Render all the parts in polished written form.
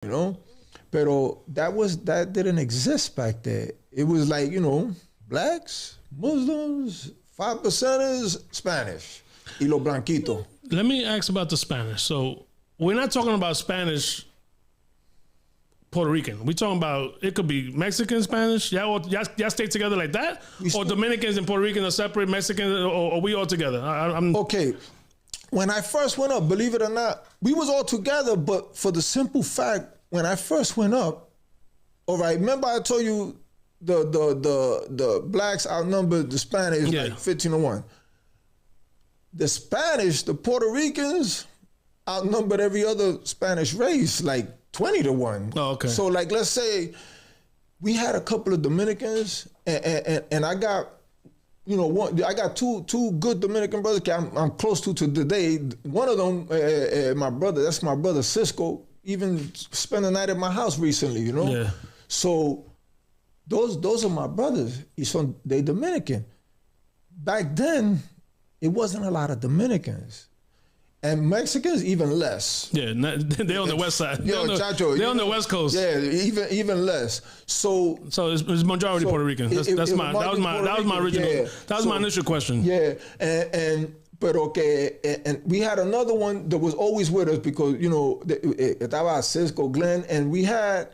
you know. Pero that didn't exist back there. It was like, you know, blacks, Muslims, 5%ers, Spanish, y los blanquitos. Let me ask about the Spanish. So we're not talking about Spanish, Puerto Rican. We're talking about, it could be Mexican Spanish. Y'all stay together like that? Or Dominicans and Puerto Ricans are separate, Mexicans, or we all together? Okay. When I first went up, believe it or not, we was all together, but for the simple fact, when I first went up, all right, remember I told you the blacks outnumbered the Spanish like 15-1. The Spanish, the Puerto Ricans outnumbered every other Spanish race like 20-1. Oh, okay. So like, let's say we had a couple of Dominicans and I got, you know, I got two good Dominican brothers I'm close to today. One of them, my brother, that's my brother Cisco, even spent the night at my house recently, you know? Yeah. So those are my brothers. So they Dominican. Back then, it wasn't a lot of Dominicans. And Mexicans, even less. Yeah, they're on the west side. Yo, Chacho, they're on the west coast. Yeah, even less. So it's majority Puerto Rican. That was my initial question. Yeah, but okay, and we had another one that was always with us because, you know, estaba Cisco, Glenn, and we had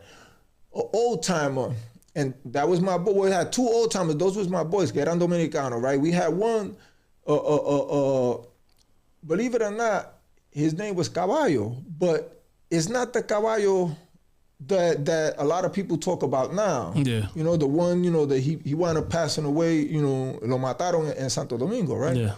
an old timer, and that was my boy. We had two old timers. Those was my boys, que eran Dominicano, right? We had one. Believe it or not, his name was Caballo, but it's not the Caballo that a lot of people talk about now. Yeah. You know, the one, you know, that he wound up passing away, you know, lo mataron en Santo Domingo, right? Yeah.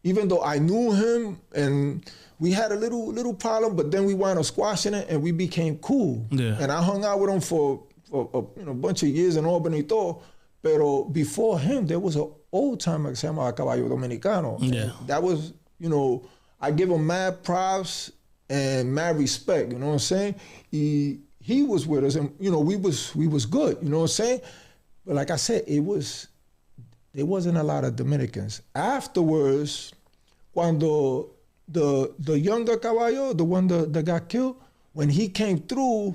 Even though I knew him and we had a little problem, but then we wound up squashing it and we became cool. Yeah. And I hung out with him for a bunch of years in Albany y todo. Pero before him, there was an old timer que se llamaba Caballo Dominicano. Yeah. That was, you know, I give him mad props and mad respect, you know what I'm saying? He was with us and, you know, we was good, you know what I'm saying? But like I said, there wasn't a lot of Dominicans. Afterwards, cuando the younger Caballo, the one that got killed, when he came through,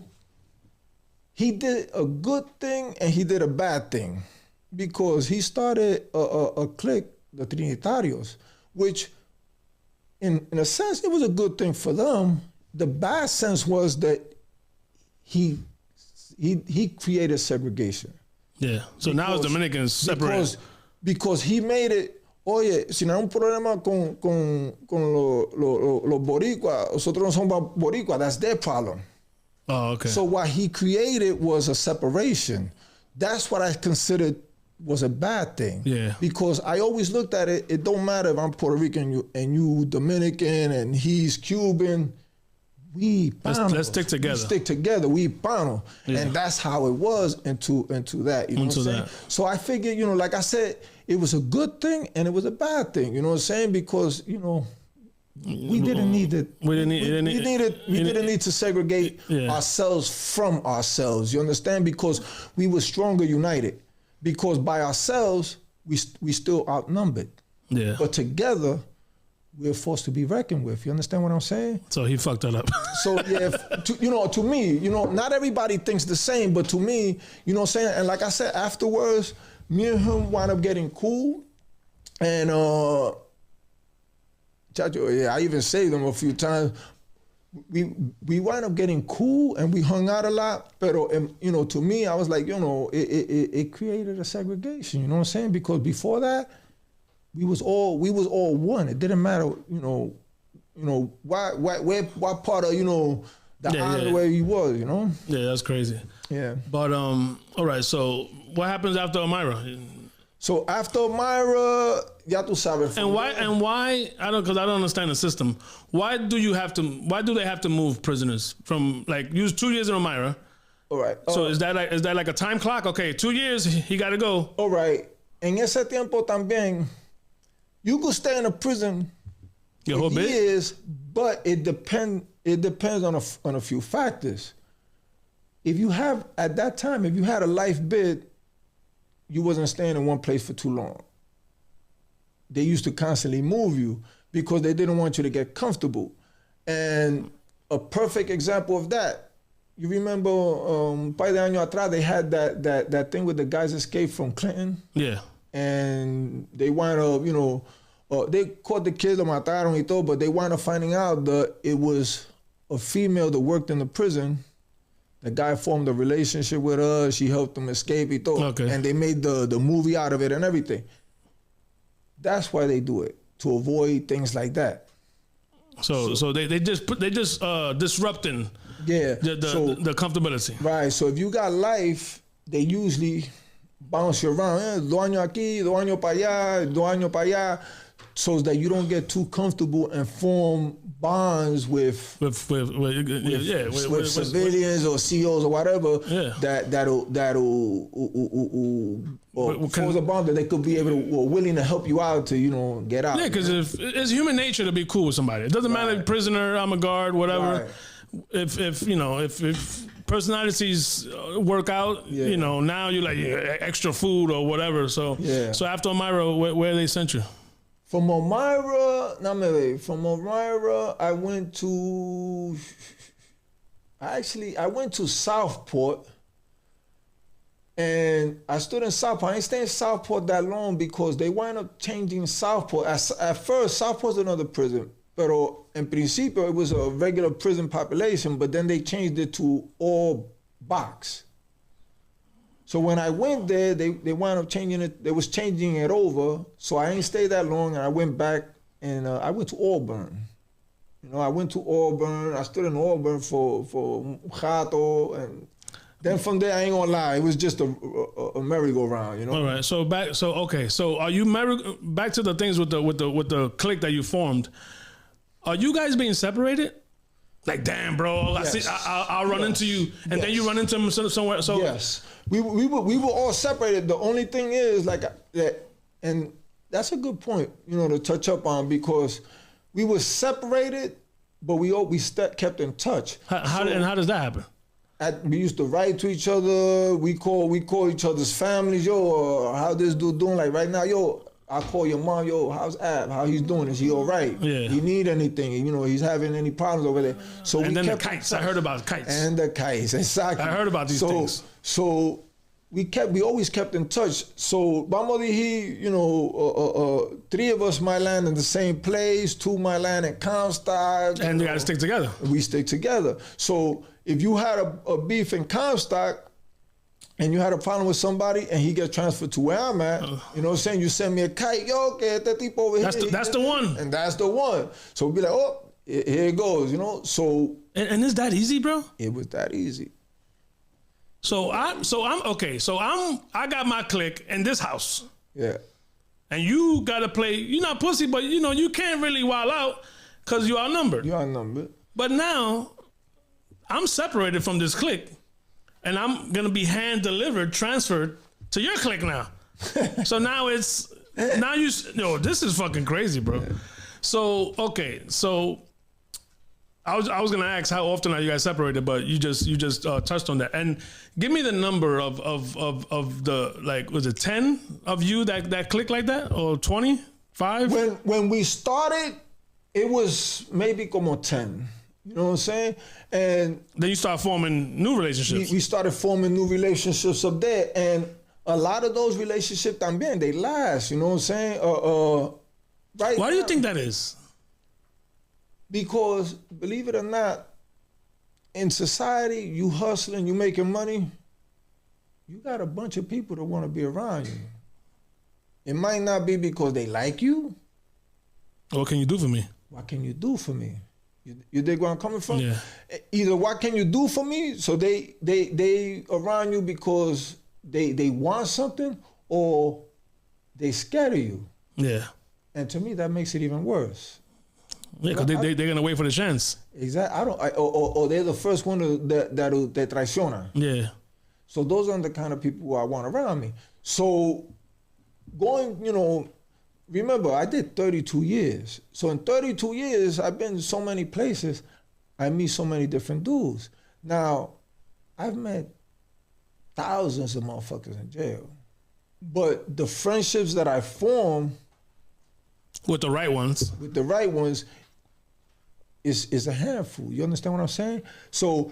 he did a good thing and he did a bad thing because he started a clique, the Trinitarios, which in a sense, it was a good thing for them. The bad sense was that he created segregation. Yeah. So now it's Dominicans separated. Because he made it, oye, si no hay un problema con los boricuas, nosotros no somos boricuas, that's their problem. Oh, okay. So what he created was a separation. That's what I considered was a bad thing. Yeah. Because I always looked at it, it don't matter if I'm Puerto Rican and you Dominican and he's Cuban. Let's stick together. We stick together. We pano. Yeah. And that's how it was into that. You know what I'm saying? So I figured, you know, like I said, it was a good thing and it was a bad thing. You know what I'm saying? Because, you know, we didn't need it. We didn't need to segregate ourselves from ourselves. You understand? Because we were stronger united. Because by ourselves, we still outnumbered. Yeah. But together, we're forced to be reckoned with. You understand what I'm saying? So he fucked that up. So yeah, to me, you know, not everybody thinks the same, but to me, you know what I'm saying? And like I said, afterwards, me and him wound up getting cool. And I even saved him a few times. We wound up getting cool and we hung out a lot. Pero, you know, to me, I was like, you know, it created a segregation. You know what I'm saying? Because before that, we was all one. It didn't matter, you know, what part of, you know, the island where he was, you know. Yeah, that's crazy. Yeah. But all right. So what happens after Elmira? So after Elmira, ya tú sabes. And why? Because I don't understand the system. Why do they have to move prisoners from, like, use 2 years in Elmira? All right. So is that like a time clock? Okay, 2 years, he got to go. All right. En ese tiempo también, you could stay in a prison for years, but it depends on a few factors. If you have, at that time, if you had a life bid, you wasn't staying in one place for too long. They used to constantly move you because they didn't want you to get comfortable. And a perfect example of that, you remember un par de años atrás they had that thing with the guys escaped from Clinton. Yeah. And they wind up, you know, they caught the kids, lo mataron y todo, but they wind up finding out that it was a female that worked in the prison. The guy formed a relationship with her. She helped him escape y todo. Okay. And they made the movie out of it and everything. That's why they do it, to avoid things like that. So they just disrupting the comfortability. Right. So if you got life, they usually bounce you around. 2 años aquí, 2 años para allá, 2 años para allá, so that you don't get too comfortable and form bonds with civilians or CEOs or whatever. Yeah. That'll force a bond that they could be able to, or willing to help you out to, you know, get out. Yeah, because if it's human nature to be cool with somebody. It doesn't matter if prisoner, I'm a guard, whatever. Right. If personalities work out, you know, now you're like extra food or whatever. So so after Elmira, where they sent you? From Elmira, I went to Southport, and I stood in Southport. I didn't stay in Southport that long because they wound up changing Southport. At first, Southport's another prison. Pero en principio, it was a regular prison population, but then they changed it to all box. So when I went there, they wound up changing it. They was changing it over. So I didn't stay that long, and I went back, and I went to Auburn. You know, I went to Auburn. I stood in Auburn for Jato, and then from there, I ain't gonna lie, it was just a merry-go-round, you know. All right. So are you married? Back to the things with the clique that you formed. Are you guys being separated? Like, damn, bro, Yes. I'll run into you, and then you run into him somewhere. So yes, we were all separated. The only thing is like that, and that's a good point, you know, to touch up on, because we were separated, but we kept in touch. How does that happen? We used to write to each other. We call each other's families. Yo, how this dude doing? Like right now, yo, I call your mom, yo, how's Ab? How he's doing? Is he all right? Yeah. He need anything? You know, he's having any problems over there. So and we then kept the kites. I heard about kites. And the kites, exactly. I heard about these things. So we always kept in touch. So vamos decir, you know, 3 of us might land in the same place, 2 might land in Comstock. And you gotta stick together. We stick together. So if you had a beef in Comstock, and you had a problem with somebody, and he gets transferred to where I'm at, you know what I'm saying? You send me a kite, yo, que este tipo over here. That's the one. And that's the one. So we'd be like, oh, here it goes, you know? So. And is that easy, bro? It was that easy. I got my clique in this house. Yeah. And you gotta play, you're not pussy, but you know, you can't really wild out because you're outnumbered. You're outnumbered. But now, I'm separated from this clique. And I'm gonna be hand delivered, transferred to your clique now. So now this is fucking crazy, bro. Yeah. So I was gonna ask how often are you guys separated, but you just touched on that. And give me the number of the, like, was it 10 of you that click like that, or 25? When we started, it was maybe como 10. You know what I'm saying? And then you start forming new relationships. We started forming new relationships up there, and a lot of those relationships también, they last. You know what I'm saying? Right. Why do you think that is? Because, believe it or not, in society, you hustling, you making money, you got a bunch of people that want to be around you. It might not be because they like you. What can you do for me? What can you do for me? You dig where I'm coming from? Yeah. Either what can you do for me, so they around you because they want something, or they scared of you. Yeah. And to me, that makes it even worse. Yeah, because they're gonna wait for the chance. Exactly. Or they're the first one that traiciona. Yeah. So those are the kind of people who I want around me. So going, you know, remember, I did 32 years. So in 32 years, I've been so many places. I meet so many different dudes. Now, I've met thousands of motherfuckers in jail. But the friendships that I form with the right ones is a handful. You understand what I'm saying? So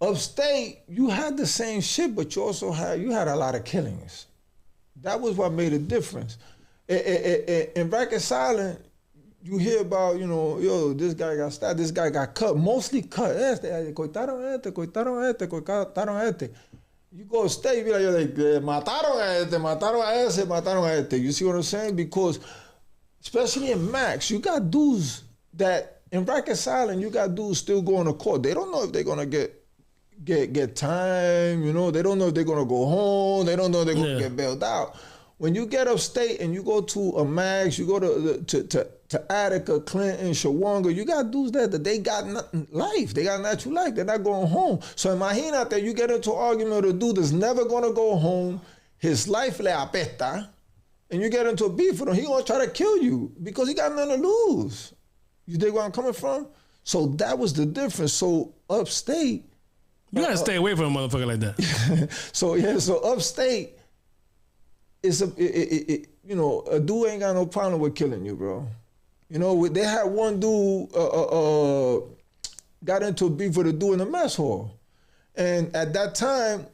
Upstate, you had the same shit, but you also had a lot of killings. That was what made a difference. In Rikers Island, you hear about, you know, yo, this guy got stabbed, this guy got cut, mostly cut. Coitaron este. You go upstate, you be like, mataron a ese, mataron a este. You see what I'm saying? Because, especially in Max, you got dudes that, in Rikers Island, you got dudes still going to court. They don't know if they're going to get time, you know. They don't know if they're going to go home. They don't know if they're going to get bailed out. When you get upstate and you go to a Max, you go to Attica, Clinton, Shawanga, you got dudes there that they got life. They got natural life. They're not going home. So imagine out there, you get into an argument with a dude that's never going to go home. His life le apesta. And you get into a beef with him. He going to try to kill you because he got nothing to lose. You dig where I'm coming from? So that was the difference. So upstate. You got to stay away from a motherfucker like that. So upstate. You know, a dude ain't got no problem with killing you, bro. You know, they had one dude got into a beef with a dude in the mess hall. And at that time,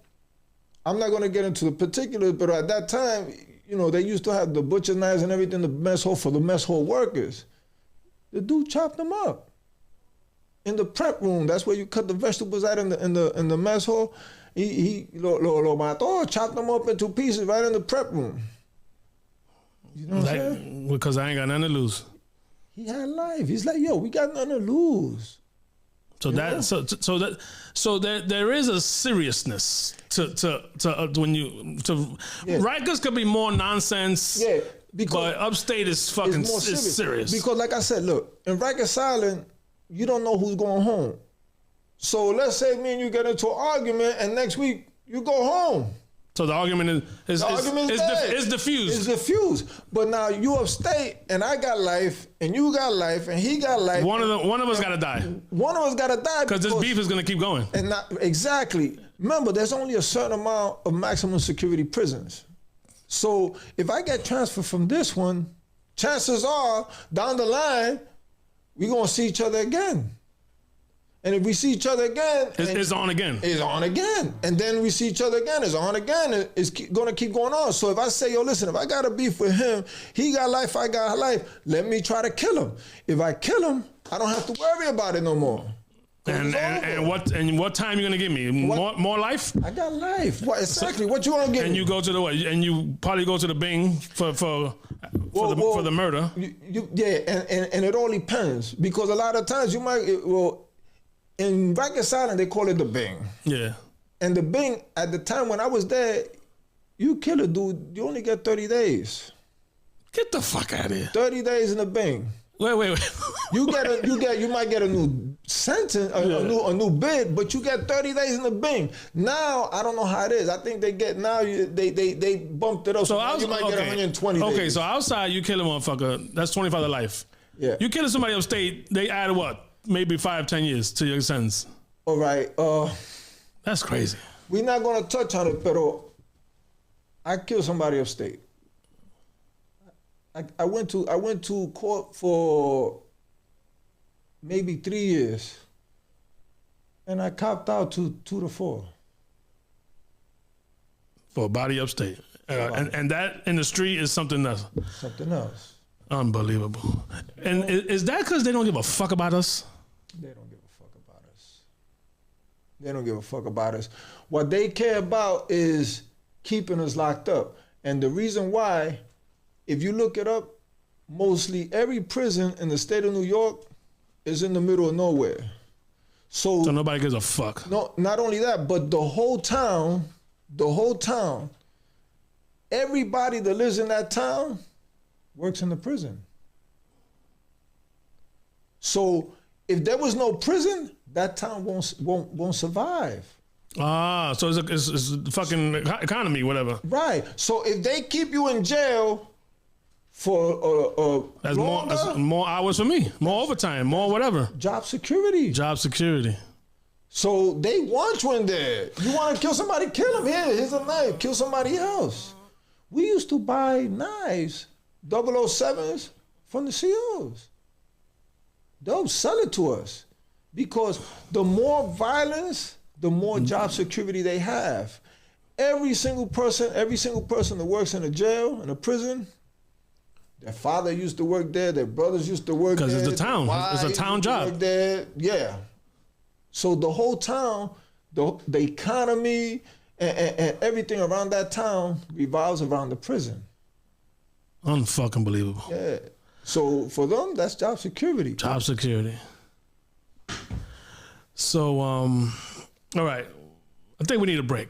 I'm not going to get into the particulars, but at that time, you know, they used to have the butcher knives and everything in the mess hall for the mess hall workers. The dude chopped them up in the prep room. That's where you cut the vegetables out in the mess hall. He lo mató, chopped them up into pieces right in the prep room. You know what I'm saying? Because I ain't got nothing to lose. He had life. He's like, yo, we got nothing to lose. So there is a seriousness to when you Rikers could be more nonsense. Yeah, because but upstate is fucking serious. Because like I said, look, in Rikers Island, you don't know who's going home. So let's say me and you get into an argument, and next week you go home. So the argument is diffused. It's diffused. But now you upstate, and I got life, and you got life, and he got life. One of us got to die. One of us got to die because this beef is going to keep going. And not, exactly. Remember, there's only a certain amount of maximum security prisons. So if I get transferred from this one, chances are down the line we're gonna see each other again. And if we see each other again, it's on again. It's on again. And then we see each other again, it's on again. It's going to keep going on. So if I say, yo, listen, if I got a beef with him, he got life, I got life, let me try to kill him. If I kill him, I don't have to worry about it no more. And what time you gonna give me? More life? I got life. What exactly? What you wanna give me? And you go to the what? And you probably go to the Bing for the murder. And it all depends because a lot of times you might in Rikers Island they call it the Bing. Yeah. And the Bing at the time when I was there, you kill a dude, you only get 30 days. Get the fuck out of here. 30 days in the Bing. Wait. You might get a new sentence, a new bid, but you get 30 days in the Bing. Now I don't know how it is. I think they bumped it up. So you might get 120 days. Okay, so outside you kill a motherfucker, that's 25 to life. Yeah. You killing somebody upstate, they add what? Maybe 5-10 years to your sentence. All right. That's crazy. We're not gonna touch on it, but I killed somebody upstate. I went to court for maybe 3 years, and I copped out to 2 to 4 for a body upstate, and that in the street is something else. Something else. Unbelievable. And is that because they don't give a fuck about us? They don't give a fuck about us. They don't give a fuck about us. What they care about is keeping us locked up, and the reason why. If you look it up, mostly every prison in the state of New York is in the middle of nowhere. So nobody gives a fuck. No, not only that, but the whole town, everybody that lives in that town works in the prison. So if there was no prison, that town won't survive. Ah, so it's a fucking economy, whatever. Right. So if they keep you in jail for that's more hours for me, more overtime, more whatever. Job security. So they want you in there. You want to kill somebody, kill him. Here's a knife. Kill somebody else. We used to buy knives, 007s, from the COs. They'll sell it to us because the more violence, the more job security they have. Every single person that works in a jail, in a prison, their father used to work there, their brothers used to work there. Because it's a town. It's a town job. There. Yeah. So the whole town, the economy, and everything around that town revolves around the prison. Unfucking believable. Yeah. So for them, that's job security. Job security. So, all right. I think we need a break.